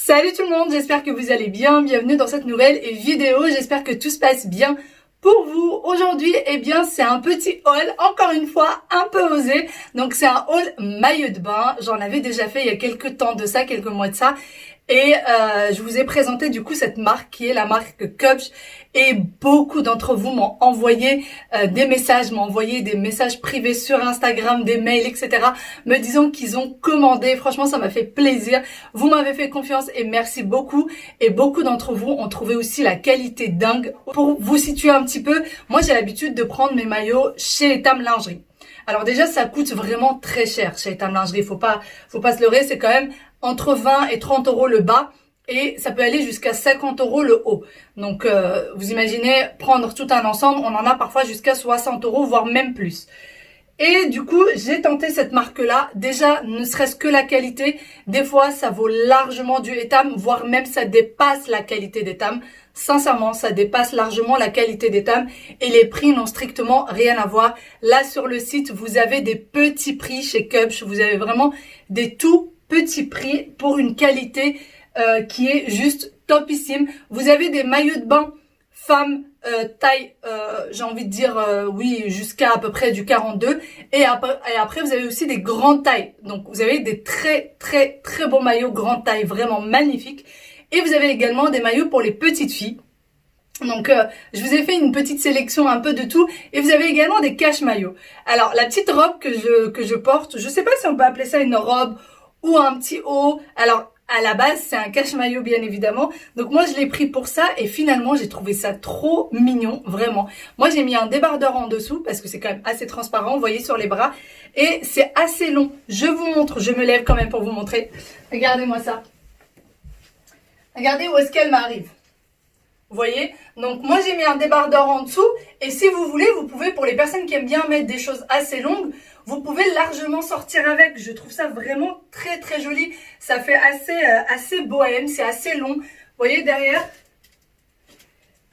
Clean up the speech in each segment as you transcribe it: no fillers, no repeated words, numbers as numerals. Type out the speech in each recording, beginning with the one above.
Salut tout le monde, j'espère que vous allez bien, bienvenue dans cette nouvelle vidéo, j'espère que tout se passe bien pour vous. Aujourd'hui, eh bien, c'est un petit haul, encore une fois, un peu osé. Donc, c'est un haul maillot de bain, j'en avais déjà fait il y a quelques temps de ça, quelques mois de ça. Et je vous ai présenté du coup cette marque qui est la marque Cubs et beaucoup d'entre vous m'ont envoyé des messages, privés sur Instagram, des mails, etc. me disant qu'ils ont commandé. Franchement, ça m'a fait plaisir. Vous m'avez fait confiance et merci beaucoup. Et beaucoup d'entre vous ont trouvé aussi la qualité dingue. Pour vous situer un petit peu, moi j'ai l'habitude de prendre mes maillots chez Etam Lingerie. Alors déjà, ça coûte vraiment très cher chez Etam Lingerie. Faut pas se leurrer, c'est quand même entre 20 et 30 euros le bas et ça peut aller jusqu'à 50 euros le haut. Donc, vous imaginez prendre tout un ensemble, on en a parfois jusqu'à 60 euros, voire même plus. Et du coup, j'ai tenté cette marque-là. Déjà, ne serait-ce que la qualité, des fois, ça vaut largement du Etam, voire même ça dépasse la qualité d'Etam. Sincèrement, ça dépasse largement la qualité d'Etam et les prix n'ont strictement rien à voir. Là, sur le site, vous avez des petits prix chez Cubs. Vous avez vraiment des tout petits prix pour une qualité qui est juste topissime. Vous avez des maillots de bain femmes taille, j'ai envie de dire, oui, jusqu'à à peu près du 42. Et après, vous avez aussi des grandes tailles. Donc, vous avez des très, très, très beaux maillots grande taille, vraiment magnifiques. Et vous avez également des maillots pour les petites filles. Donc, je vous ai fait une petite sélection un peu de tout. Et vous avez également des cache maillots. Alors, la petite robe que je porte, je sais pas si on peut appeler ça une robe ou un petit haut. Alors, à la base, c'est un cache-maillot, bien évidemment. Donc, moi, je l'ai pris pour ça. Et finalement, j'ai trouvé ça trop mignon, vraiment. Moi, j'ai mis un débardeur en dessous parce que c'est quand même assez transparent. Vous voyez sur les bras. Et c'est assez long. Je vous montre. Je me lève quand même pour vous montrer. Regardez-moi ça. Regardez où est-ce qu'elle m'arrive. Vous voyez? Donc, moi, j'ai mis un débardeur en dessous. Et si vous voulez, vous pouvez, pour les personnes qui aiment bien mettre des choses assez longues, vous pouvez largement sortir avec. Je trouve ça vraiment très, très joli. Ça fait assez bohème. C'est assez long. Vous voyez derrière?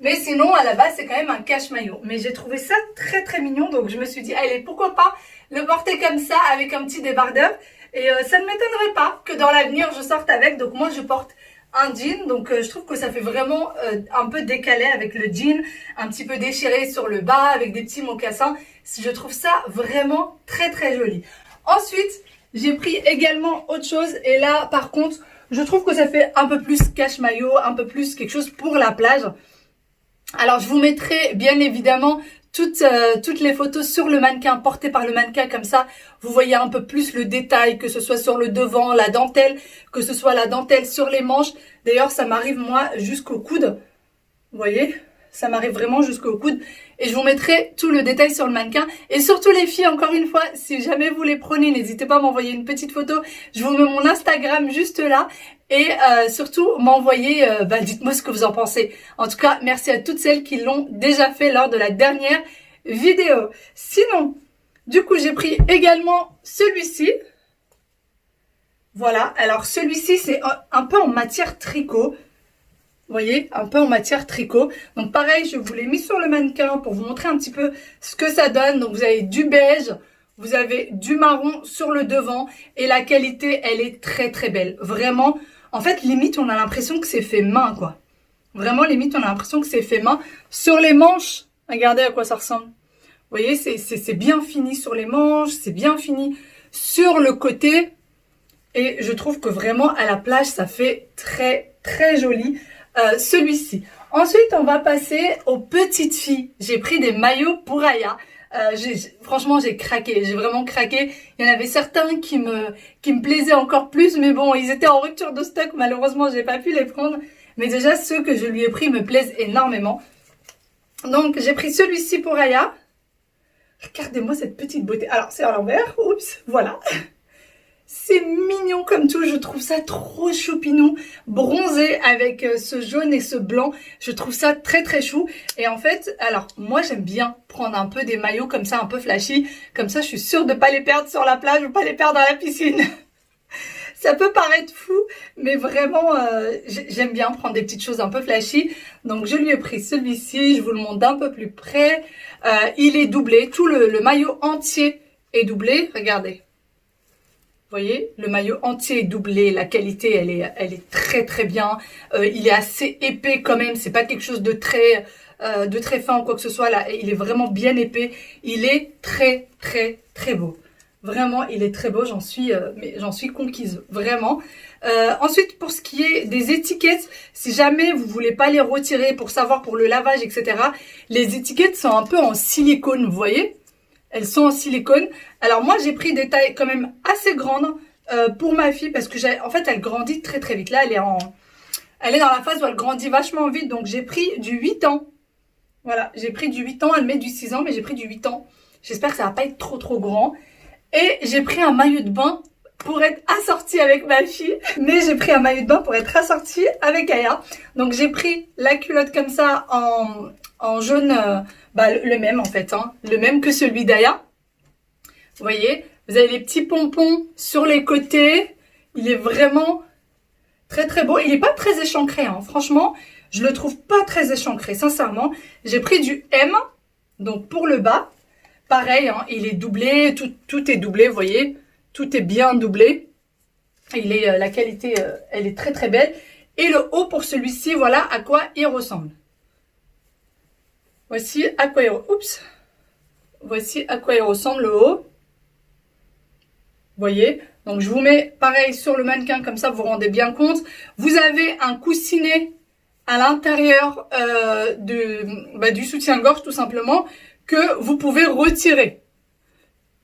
Mais sinon, à la base, c'est quand même un cache-maillot. Mais j'ai trouvé ça très, très mignon. Donc, je me suis dit, allez, pourquoi pas le porter comme ça avec un petit débardeur. Et ça ne m'étonnerait pas que dans l'avenir, je sorte avec. Donc, moi, je porte un jean, donc je trouve que ça fait vraiment un peu décalé avec le jean, un petit peu déchiré sur le bas, avec des petits mocassins. Je trouve ça vraiment très très joli. Ensuite, j'ai pris également autre chose, et là par contre, je trouve que ça fait un peu plus cache-maillot, un peu plus quelque chose pour la plage. Alors je vous mettrai bien évidemment toutes les photos sur le mannequin, portées par le mannequin, comme ça, vous voyez un peu plus le détail, que ce soit sur le devant, la dentelle, que ce soit la dentelle sur les manches. D'ailleurs, ça m'arrive, moi, jusqu'au coude. Vous voyez? Ça m'arrive vraiment jusqu'au coude. Et je vous mettrai tout le détail sur le mannequin. Et surtout les filles, encore une fois, si jamais vous les prenez, n'hésitez pas à m'envoyer une petite photo. Je vous mets mon Instagram juste là. Et surtout, m'envoyer, dites-moi ce que vous en pensez. En tout cas, merci à toutes celles qui l'ont déjà fait lors de la dernière vidéo. Sinon, du coup, j'ai pris également celui-ci. Voilà, alors celui-ci, c'est un peu en matière tricot. Vous voyez, un peu en matière tricot. Donc pareil, je vous l'ai mis sur le mannequin pour vous montrer un petit peu ce que ça donne. Donc vous avez du beige, vous avez du marron sur le devant. Et la qualité, elle est très très belle. Vraiment, en fait, limite, on a l'impression que c'est fait main, quoi. Vraiment, limite, on a l'impression que c'est fait main. Sur les manches, regardez à quoi ça ressemble. Vous voyez, c'est bien fini sur les manches, c'est bien fini sur le côté. Et je trouve que vraiment, à la plage, ça fait très très joli. Celui-ci. Ensuite, on va passer aux petites filles. J'ai pris des maillots pour Aya. Franchement, j'ai craqué. J'ai vraiment craqué. Il y en avait certains qui me plaisaient encore plus, mais bon, ils étaient en rupture de stock. Malheureusement, j'ai pas pu les prendre. Mais déjà, ceux que je lui ai pris me plaisent énormément. Donc, j'ai pris celui-ci pour Aya. Regardez-moi cette petite beauté. Alors, c'est à l'envers. Oups, voilà. C'est mignon comme tout, je trouve ça trop choupinou, bronzé avec ce jaune et ce blanc, je trouve ça très très chou. Et en fait, alors moi j'aime bien prendre un peu des maillots comme ça, un peu flashy, comme ça je suis sûre de ne pas les perdre sur la plage ou pas les perdre dans la piscine. Ça peut paraître fou, mais vraiment j'aime bien prendre des petites choses un peu flashy. Donc je lui ai pris celui-ci, je vous le montre d'un peu plus près. Il est doublé, tout le maillot entier est doublé, regardez. voyez, le maillot entier est doublé, la qualité elle est très très bien. Il est assez épais quand même, c'est pas quelque chose de très fin ou quoi que ce soit là. Il est vraiment bien épais. Il est très très très beau. Vraiment, il est très beau. J'en suis conquise vraiment. Ensuite, pour ce qui est des étiquettes, si jamais vous voulez pas les retirer pour savoir pour le lavage, etc. Les étiquettes sont un peu en silicone, vous voyez. Elles sont en silicone. Alors moi, j'ai pris des tailles quand même assez grandes pour ma fille parce que en fait, elle grandit très très vite. Là, elle est dans la phase où elle grandit vachement vite. Donc, j'ai pris du 8 ans. Voilà, j'ai pris du 8 ans. Elle met du 6 ans, mais j'ai pris du 8 ans. J'espère que ça va pas être trop trop grand. Et j'ai pris un maillot de bain pour être assortie avec ma fille. Mais j'ai pris un maillot de bain pour être assortie avec Aya. Donc, j'ai pris la culotte comme ça en jaune... le même en fait, hein, le même que celui d'Aya. Vous voyez, vous avez les petits pompons sur les côtés. Il est vraiment très très beau. Il n'est pas très échancré, hein. Franchement, je le trouve pas très échancré, sincèrement. J'ai pris du M, donc pour le bas. Pareil, hein, il est doublé, tout est doublé, vous voyez. Tout est bien doublé. La qualité, elle est très très belle. Et le haut pour celui-ci, voilà à quoi il ressemble. Voici à quoi il ressemble le haut. Vous voyez, donc je vous mets pareil sur le mannequin, comme ça vous vous rendez bien compte. Vous avez un coussinet à l'intérieur du soutien-gorge tout simplement que vous pouvez retirer.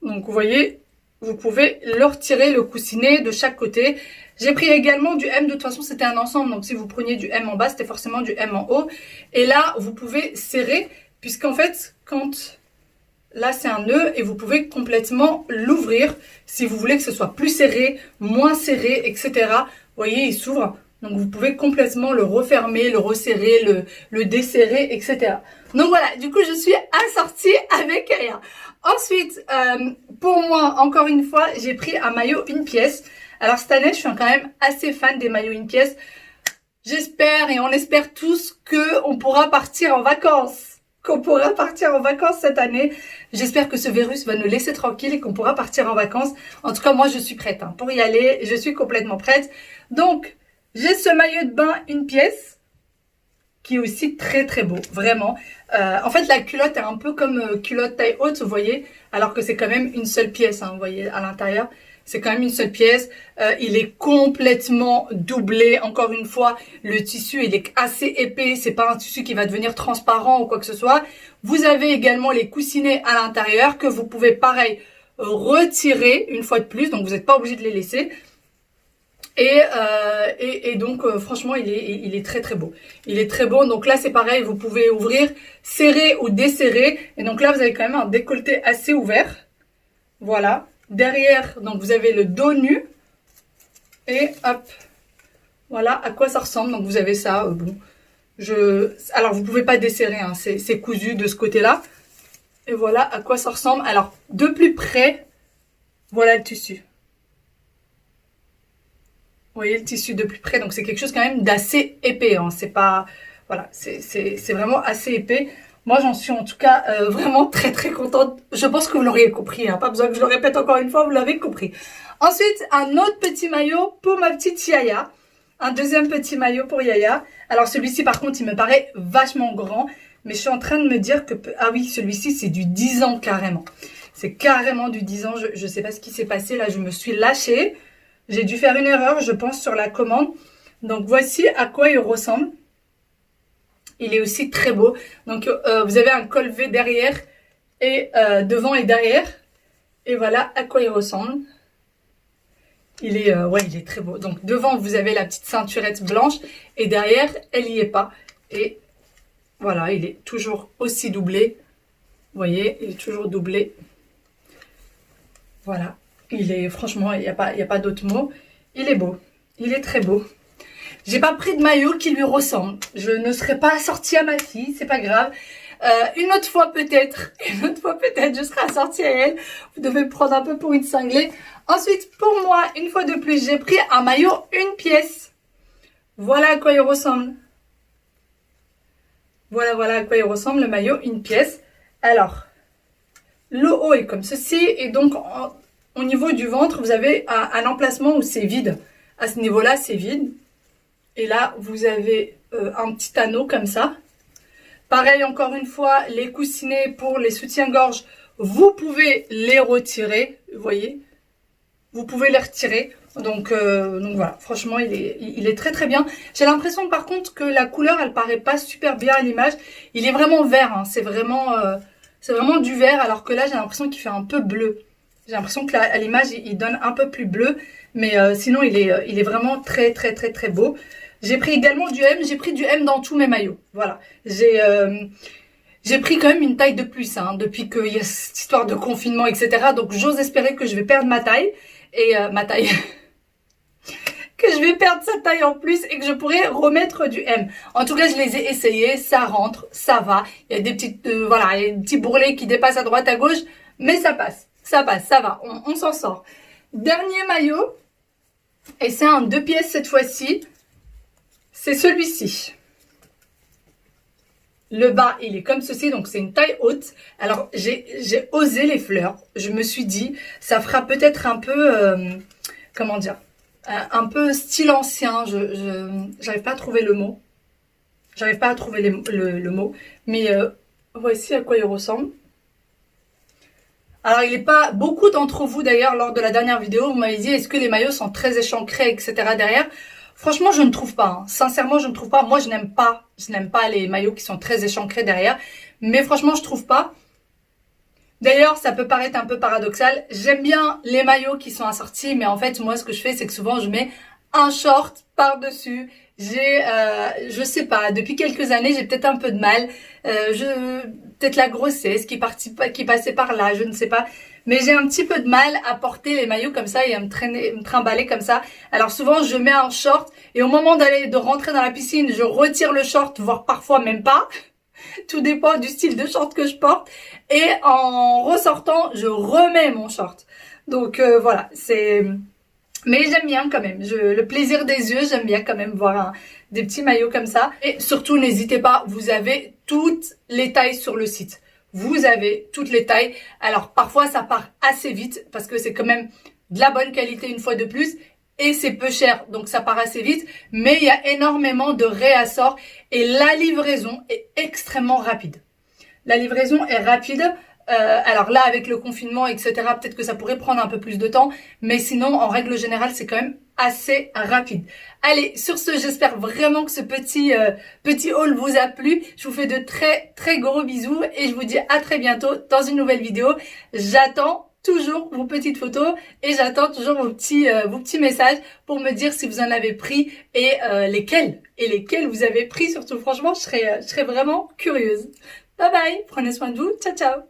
Donc vous voyez, vous pouvez le retirer, le coussinet de chaque côté. J'ai pris également du M, de toute façon c'était un ensemble, donc si vous preniez du M en bas, c'était forcément du M en haut. Et là, vous pouvez serrer, puisqu'en fait, là c'est un nœud et vous pouvez complètement l'ouvrir si vous voulez que ce soit plus serré, moins serré, etc. Vous voyez, il s'ouvre, donc vous pouvez complètement le refermer, le resserrer, le desserrer, etc. Donc voilà, du coup je suis assortie avec Aya. Ensuite, pour moi, encore une fois, j'ai pris un maillot une pièce. Alors cette année, je suis quand même assez fan des maillots une pièce. J'espère et on espère tous qu'on pourra partir en vacances. Cette année. J'espère que ce virus va nous laisser tranquille et qu'on pourra partir en vacances. En tout cas, moi, je suis prête pour y aller. Je suis complètement prête. Donc, j'ai ce maillot de bain une pièce qui est aussi très très beau, vraiment. En fait, la culotte est un peu comme culotte taille haute, vous voyez, alors que c'est quand même une seule pièce, hein, vous voyez, à l'intérieur. C'est quand même une seule pièce. Il est complètement doublé. Encore une fois, le tissu, il est assez épais. C'est pas un tissu qui va devenir transparent ou quoi que ce soit. Vous avez également les coussinets à l'intérieur que vous pouvez, pareil, retirer une fois de plus. Donc, vous n'êtes pas obligé de les laisser. Et donc, franchement, il est très très beau. Il est très beau. Donc là, c'est pareil. Vous pouvez ouvrir, serrer ou desserrer. Et donc là, vous avez quand même un décolleté assez ouvert. Voilà. Derrière, donc vous avez le dos nu. Et hop, voilà à quoi ça ressemble. Donc vous avez ça. Alors vous pouvez pas desserrer, hein, c'est cousu de ce côté-là. Et voilà à quoi ça ressemble. Alors de plus près, voilà le tissu. Vous voyez le tissu de plus près. Donc c'est quelque chose quand même d'assez épais. Hein. C'est pas, voilà, c'est vraiment assez épais. Moi, j'en suis en tout cas vraiment très très contente. Je pense que vous l'auriez compris, hein. Pas besoin que je le répète encore une fois, vous l'avez compris. Ensuite, un autre petit maillot pour ma petite Yaya. Un deuxième petit maillot pour Yaya. Alors celui-ci par contre, il me paraît vachement grand. Mais je suis en train de me dire que... Ah oui, celui-ci c'est du 10 ans carrément. C'est carrément du 10 ans. Je sais pas ce qui s'est passé là, je me suis lâchée. J'ai dû faire une erreur, je pense, sur la commande. Donc voici à quoi il ressemble. Il est aussi très beau. Donc, vous avez un col V derrière et devant et derrière. Et voilà à quoi il ressemble. Il est très beau. Donc, devant, vous avez la petite ceinturette blanche. Et derrière, elle n'y est pas. Et voilà, il est toujours aussi doublé. Vous voyez, il est toujours doublé. Voilà. Franchement, il n'y a pas d'autre mot. Il est beau. Il est très beau. J'ai pas pris de maillot qui lui ressemble. Je ne serai pas assortie à ma fille, c'est pas grave. Une autre fois peut-être, je serai assortie à elle. Vous devez me prendre un peu pour une cinglée. Ensuite, pour moi, une fois de plus, j'ai pris un maillot une pièce. Voilà à quoi il ressemble. Voilà à quoi il ressemble, le maillot une pièce. Alors, le haut est comme ceci. Et donc, au niveau du ventre, vous avez un emplacement où c'est vide. À ce niveau-là, c'est vide. Et là, vous avez un petit anneau comme ça. Pareil, encore une fois, les coussinets pour les soutiens-gorge, vous pouvez les retirer, vous voyez. Vous pouvez les retirer. Donc voilà, franchement, il est très très bien. J'ai l'impression par contre que la couleur, elle paraît pas super bien à l'image. Il est vraiment vert, hein. C'est vraiment du vert, alors que là, j'ai l'impression qu'il fait un peu bleu. J'ai l'impression que à l'image, il donne un peu plus bleu. Mais sinon, il est vraiment très très très très beau. J'ai pris également du M. J'ai pris du M dans tous mes maillots. Voilà. J'ai pris quand même une taille de plus, hein, depuis qu'il y a cette histoire de confinement, etc. Donc, j'ose espérer que je vais perdre ma taille. Et ma taille... que je vais perdre sa taille en plus et que je pourrai remettre du M. En tout cas, je les ai essayés, ça rentre, ça va. Il y a des petites, voilà, il y a des petits bourrelets qui dépassent à droite, à gauche, mais ça passe, ça va, on s'en sort. Dernier maillot, et c'est un 2 pièces cette fois-ci, c'est celui-ci. Le bas, il est comme ceci, donc c'est une taille haute. Alors, j'ai osé les fleurs. Je me suis dit, ça fera peut-être un peu, comment dire, un peu style ancien. J'arrive pas à trouver le mot. J'arrive pas à trouver le mot. Mais voici à quoi il ressemble. Alors, il n'est pas... Beaucoup d'entre vous, d'ailleurs, lors de la dernière vidéo, vous m'avez dit, est-ce que les maillots sont très échancrés, etc. derrière. Franchement, je ne trouve pas. Hein. Sincèrement, je ne trouve pas. Moi, je n'aime pas les maillots qui sont très échancrés derrière. Mais franchement, je trouve pas. D'ailleurs, ça peut paraître un peu paradoxal. J'aime bien les maillots qui sont assortis. Mais en fait, moi, ce que je fais, c'est que souvent, je mets un short par-dessus. Je sais pas, depuis quelques années, j'ai peut-être un peu de mal. Peut-être la grossesse qui passait par là, je ne sais pas. Mais j'ai un petit peu de mal à porter les maillots comme ça et à me trimballer comme ça. Alors souvent, je mets un short et au moment de rentrer dans la piscine, je retire le short, voire parfois même pas. Tout dépend du style de short que je porte. Et en ressortant, je remets mon short. Donc voilà, c'est... Mais j'aime bien quand même, le plaisir des yeux, j'aime bien quand même voir des petits maillots comme ça. Et surtout, n'hésitez pas, vous avez toutes les tailles sur le site. Vous avez toutes les tailles. Alors parfois, ça part assez vite parce que c'est quand même de la bonne qualité une fois de plus. Et c'est peu cher, donc ça part assez vite. Mais il y a énormément de réassorts et la livraison est extrêmement rapide. La livraison est rapide. Alors là, avec le confinement, etc., peut-être que ça pourrait prendre un peu plus de temps. Mais sinon, en règle générale, c'est quand même assez rapide. Allez, sur ce, j'espère vraiment que ce petit haul vous a plu. Je vous fais de très, très gros bisous. Et je vous dis à très bientôt dans une nouvelle vidéo. J'attends toujours vos petites photos et j'attends toujours vos petits messages pour me dire si vous en avez pris et lesquels vous avez pris. Surtout, franchement, je serais vraiment curieuse. Bye bye, prenez soin de vous. Ciao, ciao.